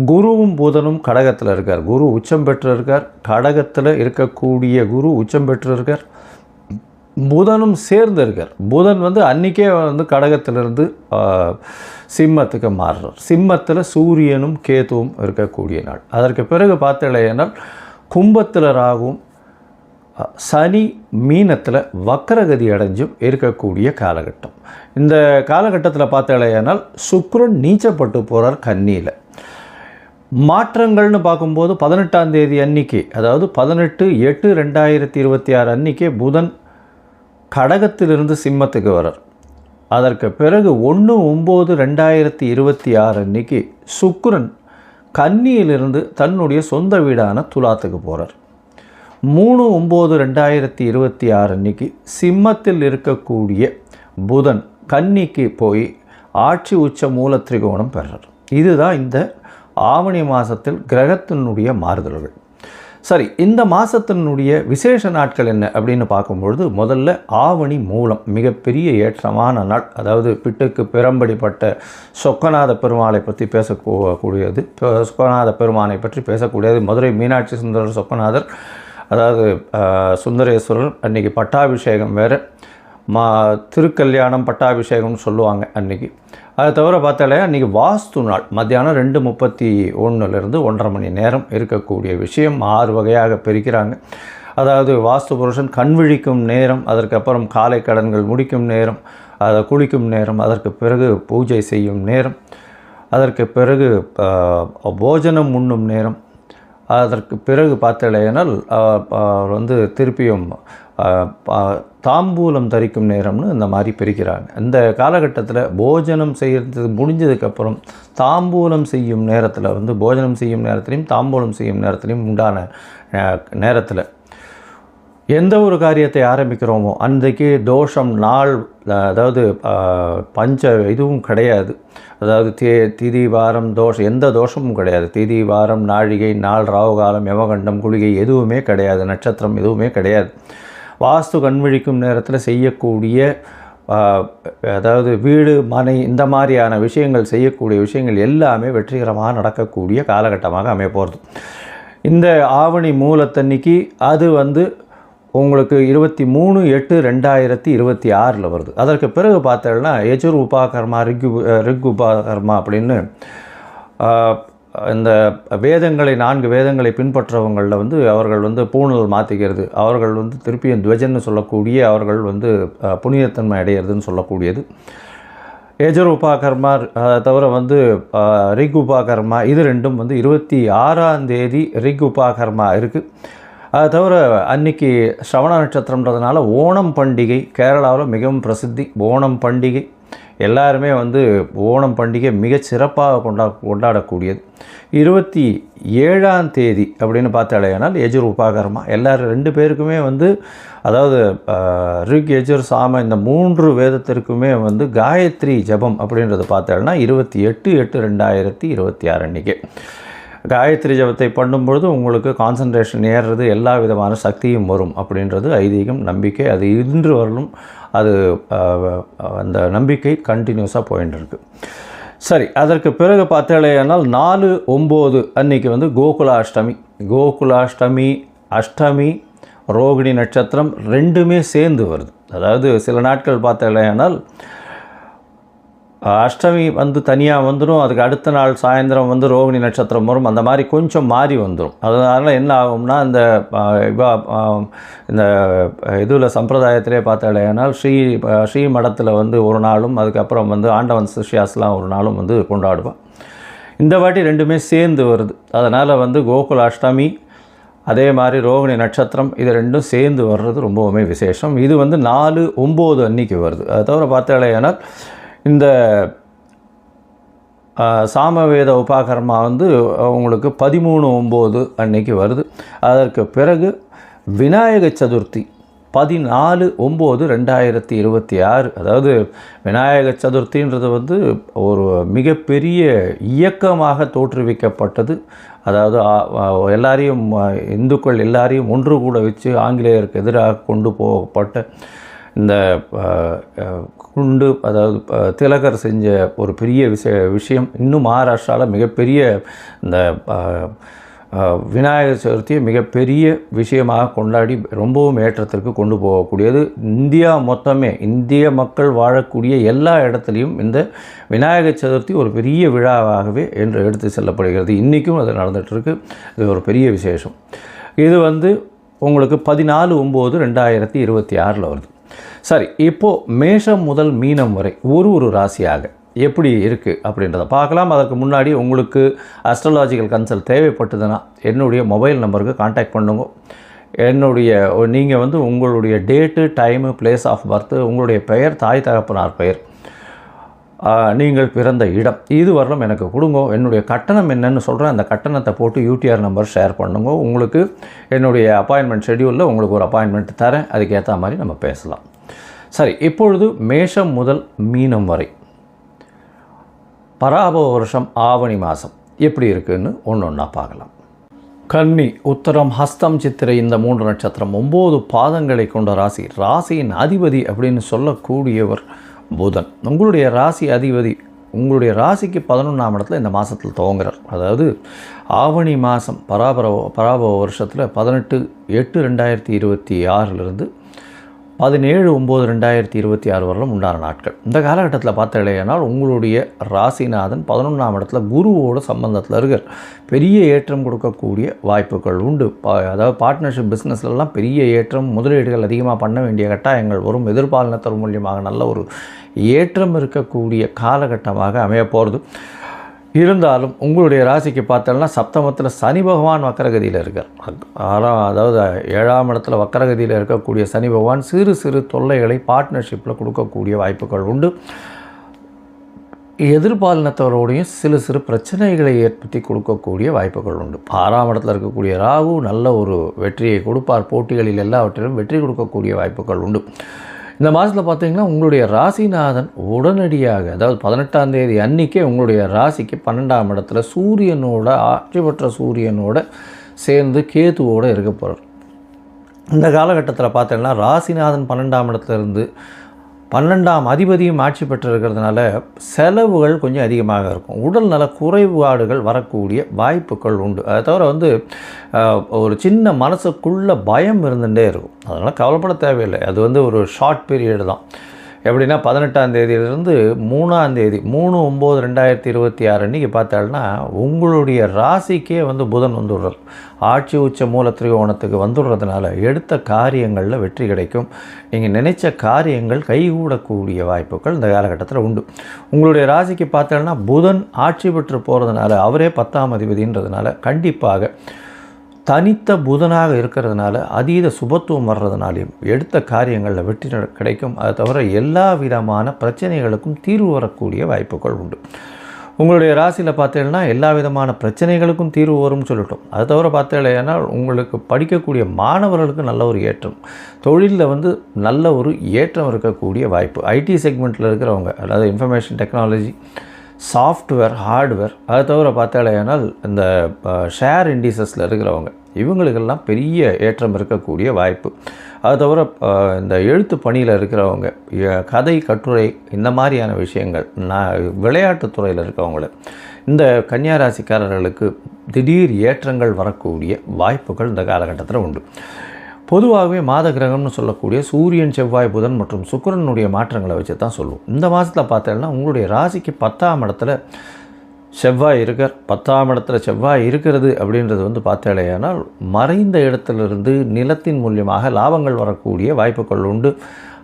குருவும் புதனும் கடகத்தில் இருக்கார். குரு உச்சம் பெற்று இருக்கார். கடகத்தில் இருக்கக்கூடிய குரு உச்சம் பெற்று இருக்கார். புதனும் சேர்ந்து இருக்கார். புதன் அன்றைக்கே கடகத்திலிருந்து சிம்மத்துக்கு மாறுறார். சிம்மத்தில் சூரியனும் கேதுவும் இருக்கக்கூடிய நாள். அதற்கு பிறகு பார்த்தீங்கன்னா கும்பத்தில் ராகுவும் சனி மீனத்தில் வக்கரகதி அடைஞ்சும் இருக்கக்கூடிய காலகட்டம். இந்த காலகட்டத்தில் பார்த்தாலேயானால் சுக்கிரன் நீச்சப்பட்டு போகிறார் கன்னியில். மாற்றங்கள்னு பார்க்கும்போது 18ஆம் தேதி அன்னைக்கு, அதாவது 18/8/2026 அன்றைக்கே புதன் கடகத்திலிருந்து சிம்மத்துக்கு வரார். அதற்கு பிறகு 1/9/2026 அன்னைக்கு சுக்கிரன் கன்னியிலிருந்து தன்னுடைய சொந்த வீடான துலாத்துக்கு போகிறார். 3/9/2026 அன்னைக்கு சிம்மத்தில் இருக்கக்கூடிய புதன் கன்னிக்கு போய் ஆட்சி உச்ச மூல திரிகோணம் பெறார். இதுதான் இந்த ஆவணி மாதத்தில் கிரகத்தினுடைய மாறுதல்கள். சரி, இந்த மாதத்தினுடைய விசேஷ நாட்கள் என்ன அப்படின்னு பார்க்கும்பொழுது, முதல்ல ஆவணி மூலம் மிகப்பெரிய ஏற்றமான நாள். அதாவது பிட்டுக்கு பிறம்படிப்பட்ட சொக்கநாத பெருமாளை பற்றி பேசக்கூடியது, சொக்கநாத பெருமானை பற்றி பேசக்கூடியது. மதுரை மீனாட்சி சுந்தரர் சொக்கநாதர், அதாவது சுந்தரேஸ்வரர் அன்றைக்கி பட்டாபிஷேகம் வேறு, திருக்கல்யாணம் பட்டாபிஷேகம்னு சொல்லுவாங்க அன்றைக்கி. அதை தவிர பார்த்தாலே அன்றைக்கி வாஸ்து நாள். மத்தியானம் 2:31 1:30 மணி நேரம் இருக்கக்கூடிய விஷயம் 6 வகையாக பிரிக்கிறாங்க. அதாவது வாஸ்து புருஷன் கண் விழிக்கும் நேரம், அதற்கப்புறம் காலை கடன்கள் முடிக்கும் நேரம், அதை குளிக்கும் நேரம், அதற்கு பிறகு பூஜை செய்யும் நேரம், அதற்கு பிறகு போஜனம் உண்ணும் நேரம், அதற்கு பிறகு பார்த்தாலேனால் திருப்பியும் தாம்பூலம் தரிக்கும் நேரம்னு இந்த மாதிரி பிரிக்கிறாங்க. இந்த காலகட்டத்தில் போஜனம் செய்கிறது முடிஞ்சதுக்கப்புறம் தாம்பூலம் செய்யும் நேரத்தில் போஜனம் செய்யும் நேரத்துலையும் தாம்பூலம் செய்யும் நேரத்துலையும் உண்டான நேரத்தில் எந்த ஒரு காரியத்தை ஆரம்பிக்கிறோமோ அன்றைக்கு தோஷம் நாள், அதாவது பஞ்ச இதுவும் கிடையாது. அதாவது திதி வாரம் தோஷம், எந்த தோஷமும் கிடையாது. திதி வாரம் நாழிகை நாள் ராவுகாலம் யமகண்டம் குளிகை எதுவுமே கிடையாது, நட்சத்திரம் எதுவுமே கிடையாது. வாஸ்து கண்விழிக்கும் நேரத்தில் செய்யக்கூடிய, அதாவது வீடு மனை இந்த மாதிரியான விஷயங்கள் செய்யக்கூடிய விஷயங்கள் எல்லாமே வெற்றிகரமாக நடக்கக்கூடிய காலகட்டமாக அமைய போகிறது. இந்த ஆவணி மூலத்தன்னைக்கு அது உங்களுக்கு 23/8/2026 வருது. அதற்கு பிறகு பார்த்தோம்னா யஜுர் உபாகர்மா ரிக் உபாகர்மா அப்படின்னு இந்த வேதங்களை 4 வேதங்களை பின்பற்றவங்களில் அவர்கள் பூணல் மாற்றிக்கிறது, அவர்கள் திருப்பியும் துவஜன்னு சொல்லக்கூடிய, அவர்கள் புனிதத்தன்மை அடையிறதுன்னு சொல்லக்கூடியது. யஜுர் உபாகர்மா தவிர ரிக் உபாகர்மா, இது ரெண்டும் 26ஆம் தேதி ரிக் உபாகர்மா இருக்குது. அதை தவிர அன்றைக்கி ஸ்ரவண நட்சத்திரம்ன்றதுனால ஓணம் பண்டிகை கேரளாவில் மிகவும் பிரசித்தி. ஓணம் பண்டிகை எல்லாருமே ஓணம் பண்டிகை மிகச் சிறப்பாக கொண்டாடக்கூடியது. 27ஆம் தேதி அப்படின்னு பார்த்தாலேனால் யஜுர் உபாகர்மா. எல்லோரும் 2 பேருக்குமே அதாவது ரிக் யஜுர் சாம இந்த 3 வேதத்திற்குமே காயத்ரி ஜபம் அப்படின்றது பார்த்தாலும் 28/8/2026 அன்றைக்கி காயத்ரி ஜபத்தை பண்ணும்பொழுது உங்களுக்கு கான்சன்ட்ரேஷன் ஏறுறது, எல்லா விதமான சக்தியும் வரும் அப்படின்றது ஐதீகம், நம்பிக்கை. அது இன்று வரலும் அது அந்த நம்பிக்கை கண்டினியூஸாக போயின்னு இருக்குது. சரி, அதற்கு பிறகு பார்த்தாலேனால் 4/9 அன்றைக்கி கோகுலாஷ்டமி. கோகுலாஷ்டமி, அஷ்டமி, ரோகிணி நட்சத்திரம் ரெண்டுமே சேர்ந்து வருது. அதாவது சில நாட்கள் பார்த்தாலேனால் அஷ்டமி தனியாக வந்துடும், அதுக்கு அடுத்த நாள் சாயந்தரம் ரோகிணி நட்சத்திரம் வரும். அந்த மாதிரி கொஞ்சம் மாறி வந்துடும். அதனால் என்ன ஆகும்னா இந்த இதில் சம்பிரதாயத்திலே பார்த்தாலேனால் ஸ்ரீ மடத்தில் ஒரு நாளும், அதுக்கப்புறம் ஆண்டவன் சிஷ்யாஸ்லாம் ஒரு நாளும் கொண்டாடுவான். இந்த வாட்டி ரெண்டுமே சேர்ந்து வருது. அதனால் கோகுல அஷ்டமி அதே மாதிரி ரோகிணி நட்சத்திரம் இது ரெண்டும் சேர்ந்து வர்றது ரொம்பவுமே விசேஷம். இது 4/9 அன்றைக்கி வருது. அதை தவிர பார்த்தாலேனால் இந்த சாமவேத உபாகர்மா உங்களுக்கு 13/9 அன்னைக்கு வருது. அதற்கு பிறகு விநாயக சதுர்த்தி 14/9/2026. அதாவது விநாயக சதுர்த்தின்றது ஒரு மிகப்பெரிய இயக்கமாக தோற்றுவிக்கப்பட்டது. அதாவது எல்லாரையும் இந்துக்கள் எல்லாரையும் ஒன்று கூட வச்சு ஆங்கிலேயருக்கு எதிராக கொண்டு போகப்பட்ட இந்த குண்டு, அதாவது திலகர் செஞ்ச ஒரு பெரிய விஷயம். இன்னும் மகாராஷ்டிராவில் மிகப்பெரிய இந்த விநாயகர் சதுர்த்தியை மிகப்பெரிய விஷயமாக கொண்டாடி ரொம்பவும் ஏற்றத்திற்கு கொண்டு போகக்கூடியது. இந்தியா மொத்தமே, இந்திய மக்கள் வாழக்கூடிய எல்லா இடத்துலையும் இந்த விநாயகர் சதுர்த்தி ஒரு பெரிய விழாவாகவே என்று எடுத்து செல்லப்படுகிறது. இன்றைக்கும் அது நடந்துகிட்ருக்கு. இது ஒரு பெரிய விசேஷம். இது உங்களுக்கு 14/9/2026 வருது. சரி, இப்போது மேஷம் முதல் மீனம் வரை ஒரு ராசியாக எப்படி இருக்குது அப்படின்றத பார்க்கலாம். அதற்கு முன்னாடி உங்களுக்கு அஸ்ட்ராலாஜிக்கல் கன்சல்ட் தேவைப்பட்டதுன்னா என்னுடைய மொபைல் நம்பருக்கு கான்டாக்ட் பண்ணுங்க. நீங்கள் வந்து உங்களுடைய date, time, place of birth, உங்களுடைய பெயர், தாய் தகப்பனார் பெயர், நீங்கள் பிறந்த இடம், இது வரலும் எனக்கு கொடுங்க. என்னுடைய கட்டணம் என்னன்னு சொல்கிறேன். அந்த கட்டணத்தை போட்டு UTR நம்பர் ஷேர் பண்ணுங்க. உங்களுக்கு என்னுடைய அப்பாயின்மெண்ட் ஷெட்யூலில் உங்களுக்கு ஒரு அப்பாயின்மெண்ட் தரேன். அதுக்கேற்ற மாதிரி நம்ம பேசலாம். சரி, இப்பொழுது மேஷம் முதல் மீனம் வரை பராபவ வருஷம் ஆவணி மாதம் எப்படி இருக்குதுன்னு ஒன்றா பார்க்கலாம். கன்னி, உத்தரம், ஹஸ்தம், சித்திரை இந்த 3 நட்சத்திரம் 9 பாதங்களை கொண்ட ராசி. ராசியின் அதிபதி அப்படின்னு சொல்லக்கூடியவர் புதன். உங்களுடைய ராசி அதிபதி உங்களுடைய ராசிக்கு 11ஆம் இடத்துல இந்த மாதத்தில் துவங்குறார். அதாவது ஆவணி மாதம் பராபவ வருஷத்தில் 18/8/2026 17/9/2026 வரலும் உண்டான நாட்கள். இந்த காலகட்டத்தில் பார்த்தீங்கன்னா உங்களுடைய ராசிநாதன் 11ஆம் இடத்துல குருவோட சம்பந்தத்தில் இருக்கார். பெரிய ஏற்றம் கொடுக்கக்கூடிய வாய்ப்புகள் உண்டு. அதாவது பார்ட்னர்ஷிப் பிஸ்னஸ்லாம் பெரிய ஏற்றம், முதலீடுகள் அதிகமாக பண்ண வேண்டிய கட்டாயங்கள் வரும். எதிர்பாலினத்தர் மூலியமாக நல்ல ஒரு ஏற்றம் இருக்கக்கூடிய காலகட்டமாக அமைய போகிறது. இருந்தாலும் உங்களுடைய ராசிக்கு பார்த்தோம்னா சப்தமத்தில் சனி பகவான் வக்கரகதியில் இருக்கார். அதாவது 7ஆம் இடத்துல வக்கரகதியில் இருக்கக்கூடிய சனி பகவான் சிறு தொல்லைகளை பார்ட்னர்ஷிப்பில் கொடுக்கக்கூடிய வாய்ப்புகள் உண்டு. எதிர்பாலினத்தவரோடையும் சிறு பிரச்சனைகளை ஏற்படுத்தி கொடுக்கக்கூடிய வாய்ப்புகள் உண்டு. 6ஆம் இடத்துல இருக்கக்கூடிய ராகு நல்ல ஒரு வெற்றியை கொடுப்பார். போட்டிகளில் எல்லாவற்றிலும் வெற்றி கொடுக்கக்கூடிய வாய்ப்புகள் உண்டு. இந்த மாதத்தில் பார்த்திங்கன்னா உங்களுடைய ராசிநாதன் உடனடியாக, அதாவது 18ஆம் தேதி அன்றைக்கே உங்களுடைய ராசிக்கு 12ஆம் இடத்துல சூரியனோட, ஆட்சி பெற்ற சூரியனோட சேர்ந்து கேதுவோடு இருக்க போகிறார். இந்த காலகட்டத்தில் பார்த்தீங்கன்னா ராசிநாதன் 12ஆம் இடத்துலேருந்து 12ஆம் அதிபதியும் ஆட்சி பெற்றிருக்கிறதுனால செலவுகள் கொஞ்சம் அதிகமாக இருக்கும். உடல் நல குறைபாடுகள் வரக்கூடிய வாய்ப்புகள் உண்டு. அதை தவிர வந்து ஒரு சின்ன மனசுக்குள்ளே பயம் இருந்துகிட்டே இருக்கும். அதனால் கவலைப்பட தேவையில்லை. அது வந்து ஒரு ஷார்ட் பீரியடு தான். எப்படின்னா 18ஆம் தேதியிலிருந்து 3ஆம் தேதி 3/9/2026 அன்றைக்கி பார்த்தாங்கன்னா உங்களுடைய ராசிக்கே வந்து புதன் வந்துடுறார். ஆட்சி உச்ச மூல திரிகோணத்துக்கு வந்துடுறதுனால எடுத்த காரியங்களில் வெற்றி கிடைக்கும். நீங்கள் நினைச்ச காரியங்கள் கைகூடக்கூடிய வாய்ப்புகள் இந்த காலகட்டத்தில் உண்டு. உங்களுடைய ராசிக்கு பார்த்தோன்னா புதன் ஆட்சி பெற்று போகிறதுனால, அவரே 10ஆம் அதிபதின்றதுனால கண்டிப்பாக தனித்த புதனாக இருக்கிறதுனால அதீத சுபத்துவம் வர்றதுனாலையும் எடுத்த காரியங்களில் வெற்றி கிடைக்கும். அதை தவிர எல்லா விதமான பிரச்சனைகளுக்கும் தீர்வு வரக்கூடிய வாய்ப்புகள் உண்டு. உங்களுடைய ராசியில் பார்த்தீங்கன்னா எல்லா விதமான பிரச்சனைகளுக்கும் தீர்வு வரும்னு சொல்லிட்டோம். அதை தவிர பார்த்தீங்கன்னா உங்களுக்கு படிக்கக்கூடிய மாணவர்களுக்கு நல்ல ஒரு ஏற்றம், தொழிலில் வந்து நல்ல ஒரு ஏற்றம் இருக்கக்கூடிய வாய்ப்பு. ஐடி செக்மெண்ட்டில் இருக்கிறவங்க, அதாவது இன்ஃபர்மேஷன் டெக்னாலஜி, சாஃப்ட்வேர், ஹார்ட்வேர், அதை தவிர பார்த்தாலேனால் இந்த ஷேர் இண்டிசஸில் இருக்கிறவங்க, இவங்களுக்கெல்லாம் பெரிய ஏற்றம் இருக்கக்கூடிய வாய்ப்பு. அது தவிர இந்த எழுத்து பணியில் இருக்கிறவங்க, கதை, கட்டுரை, இந்த மாதிரியான விஷயங்கள், விளையாட்டுத் துறையில் இருக்கிறவங்கள, இந்த கன்னியாராசிக்காரர்களுக்கு திடீர் ஏற்றங்கள் வரக்கூடிய வாய்ப்புகள் இந்த காலகட்டத்தில் உண்டு. பொதுவாகவே மாத கிரகம்னு சொல்லக்கூடிய சூரியன், செவ்வாய், புதன் மற்றும் சுக்கிரனுடைய மாற்றங்களை வச்சு தான் சொல்லுவோம். இந்த மாதத்தில் பார்த்தீங்கன்னா உங்களுடைய ராசிக்கு 10ஆம் இடத்துல செவ்வாய் இருக்கார். 10ஆம் இடத்துல செவ்வாய் இருக்கிறது அப்படின்றது வந்து பார்த்தேனால் மறைந்த இடத்திலிருந்து நிலத்தின் மூலியமாக லாபங்கள் வரக்கூடிய வாய்ப்புகள் உண்டு.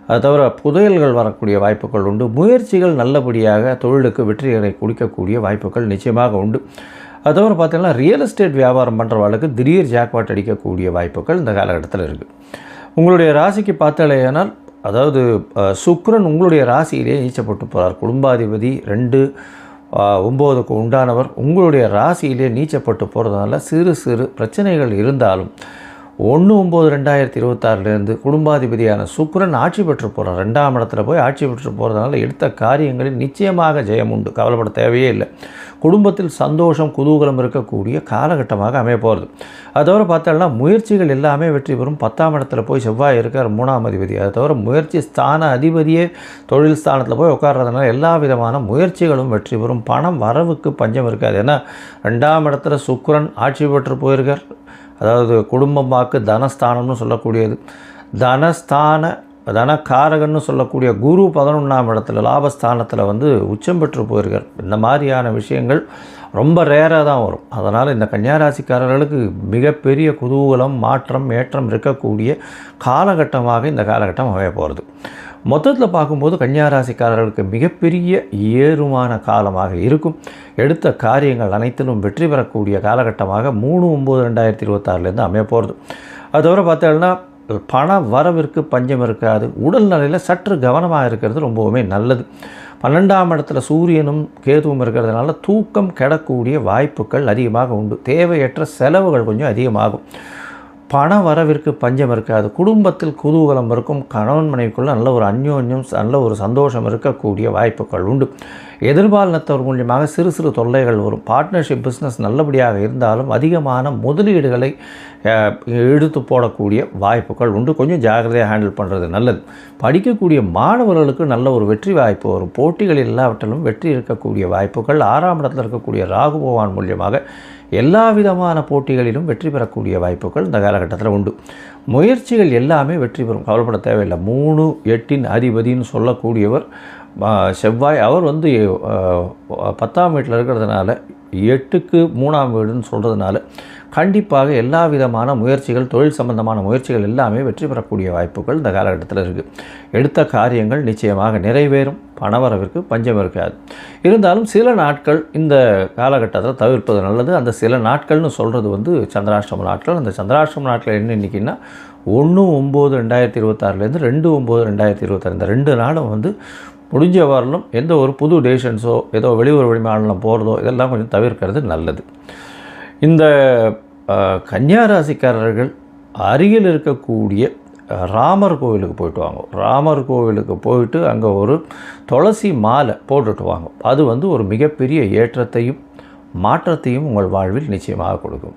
அது தவிர புதையல்கள் வரக்கூடிய வாய்ப்புகள் உண்டு. முயற்சிகள் நல்லபடியாக தொழிலுக்கு வெற்றிகளை கொடுக்கக்கூடிய வாய்ப்புகள் நிச்சயமாக உண்டு. அது தவிர பார்த்தீங்கன்னா ரியல் எஸ்டேட் வியாபாரம் பண்ணுறவர்களுக்கு திடீர் ஜாக்பாட் அடிக்கக்கூடிய வாய்ப்புகள் இந்த காலகட்டத்தில் இருக்குது. உங்களுடைய ராசிக்கு பார்த்தாலேயானால், அதாவது சுக்கிரன் உங்களுடைய ராசியிலே நீச்சப்பட்டு போகிறார். குடும்பாதிபதி 2/9க்கு உண்டானவர் உங்களுடைய ராசியிலே நீச்சப்பட்டு போகிறதுனால சிறு பிரச்சனைகள் இருந்தாலும் 1/9/2026 குடும்பாதிபதியான சுக்கிரன் ஆட்சி பெற்று போகிறார். 2ஆம் இடத்துல போய் ஆட்சி பெற்று போகிறதுனால எடுத்த காரியங்களில் நிச்சயமாக ஜெயம் உண்டு. கவலைப்பட தேவையே இல்லை. குடும்பத்தில் சந்தோஷம், குதூகலம் இருக்கக்கூடிய காலகட்டமாக அமைய போகிறது. அது தவிர பார்த்தோம்னா முயற்சிகள் எல்லாமே வெற்றி பெறும். 10ஆம் இடத்துல போய் செவ்வாய் இருக்கார், 3ஆம் அதிபதி. அது தவிர முயற்சி ஸ்தான அதிபதியே தொழில் ஸ்தானத்தில் போய் உட்கார்றதுனால எல்லா விதமான முயற்சிகளும் வெற்றி பெறும். பணம் வரவுக்கு பஞ்சம் இருக்காது. ஏன்னா 2ஆம் இடத்துல சுக்கிரன் ஆட்சி பெற்று போயிருக்கார். அதாவது குடும்பம் வாக்கு தனஸ்தானம்னு சொல்லக்கூடியது. தனக்காரகன்னு சொல்லக்கூடிய குரு 11ஆம் இடத்துல லாபஸ்தானத்தில் வந்து உச்சம் பெற்று போயிருக்கார். இந்த மாதிரியான விஷயங்கள் ரொம்ப ரேராக தான் வரும். அதனால் இந்த கன்னியாராசிக்காரர்களுக்கு மிகப்பெரிய குதூகலம், மாற்றம், ஏற்றம் இருக்கக்கூடிய காலகட்டமாக இந்த காலகட்டம் அமைய போகிறது. மொத்தத்தில் பார்க்கும்போது கன்னியாராசிக்காரர்களுக்கு மிகப்பெரிய ஏறுமான காலமாக இருக்கும். எடுத்த காரியங்கள் அனைத்திலும் வெற்றி பெறக்கூடிய காலகட்டமாக 3/9/2026 அமைய போகிறது. அது தவிர பார்த்தோம்னா பண வரவிற்கு பஞ்சம் இருக்காது. உடல்நிலையில் சற்று கவனமாக இருக்கிறது ரொம்பவுமே நல்லது. 12ஆம் இடத்துல சூரியனும் கேதுவும் இருக்கிறதுனால தூக்கம் கெடக்கூடிய வாய்ப்புகள் அதிகமாக உண்டு. தேவையற்ற செலவுகள் கொஞ்சம் அதிகமாகும். பண வரவிற்கு பஞ்சம் இருக்காது. குடும்பத்தில் குதூகலம் இருக்கும். கணவன் மனைவிக்குள்ள நல்ல ஒரு அந்யோன்யம், நல்ல ஒரு சந்தோஷம் இருக்கக்கூடிய வாய்ப்புகள் உண்டு. எதிர்பாலினத்தவர் மூலியமாக சிறு சிறு தொல்லைகள் வரும். பார்ட்னர்ஷிப் பிஸ்னஸ் நல்லபடியாக இருந்தாலும் அதிகமான முதலீடுகளை எடுத்து போடக்கூடிய வாய்ப்புகள் உண்டு. கொஞ்சம் ஜாகிரதையாக ஹேண்டில் பண்ணுறது நல்லது. படிக்கக்கூடிய மாணவர்களுக்கு நல்ல ஒரு வெற்றி வாய்ப்பு வரும். போட்டிகள் எல்லாவற்றிலும் வெற்றி இருக்கக்கூடிய வாய்ப்புகள். 6ஆம் இடத்தில் இருக்கக்கூடிய ராகு பகவான் மூலியமாக எல்லா விதமான போட்டிகளிலும் வெற்றி பெறக்கூடிய வாய்ப்புகள் இந்த காலகட்டத்தில் உண்டு. முயற்சிகள் எல்லாமே வெற்றி பெறும். கவலைப்பட தேவையில்லை. 3 8 அதிபதினு சொல்லக்கூடியவர் செவ்வாய். அவர் 10ஆம் வீட்டில் இருக்கிறதுனால 8க்கு 3ஆம் வீடுன்னு சொல்கிறதுனால கண்டிப்பாக எல்லா விதமான முயற்சிகள், தொழில் சம்பந்தமான முயற்சிகள் எல்லாமே வெற்றி பெறக்கூடிய வாய்ப்புகள் இந்த காலகட்டத்தில் இருக்குது. எடுத்த காரியங்கள் நிச்சயமாக நிறைவேறும். பணவரவிற்கு பஞ்சம் இருக்காது. இருந்தாலும் சில நாட்கள் இந்த காலகட்டத்தில் தவிர்ப்பது நல்லது. அந்த சில நாட்கள்னு சொல்கிறது சந்திராஷ்டம நாட்கள். அந்த சந்திராஷ்டம நாட்கள் என்ன இன்றைக்கின்னா 1/9/2026 2/9/2026 இந்த 2 நாளும் முடிஞ்ச வரலும் எந்த ஒரு புது டெசிஷன்ஸோ ஏதோ வெளியூர் வெளிமாநிலம் போகிறதோ இதெல்லாம் கொஞ்சம் தவிர்க்கிறது நல்லது. இந்த கன்னியாராசிக்காரர்கள் அருகில் இருக்கக்கூடிய ராமர் கோவிலுக்கு போயிட்டு வாங்க. ராமர் கோவிலுக்கு போயிட்டு அங்கே ஒரு துளசி மாலை போட்டுட்டு வாங்க. அது ஒரு மிகப்பெரிய ஏற்றத்தையும் மாற்றத்தையும் உங்கள் வாழ்வில் நிச்சயமாக கொடுக்கும்.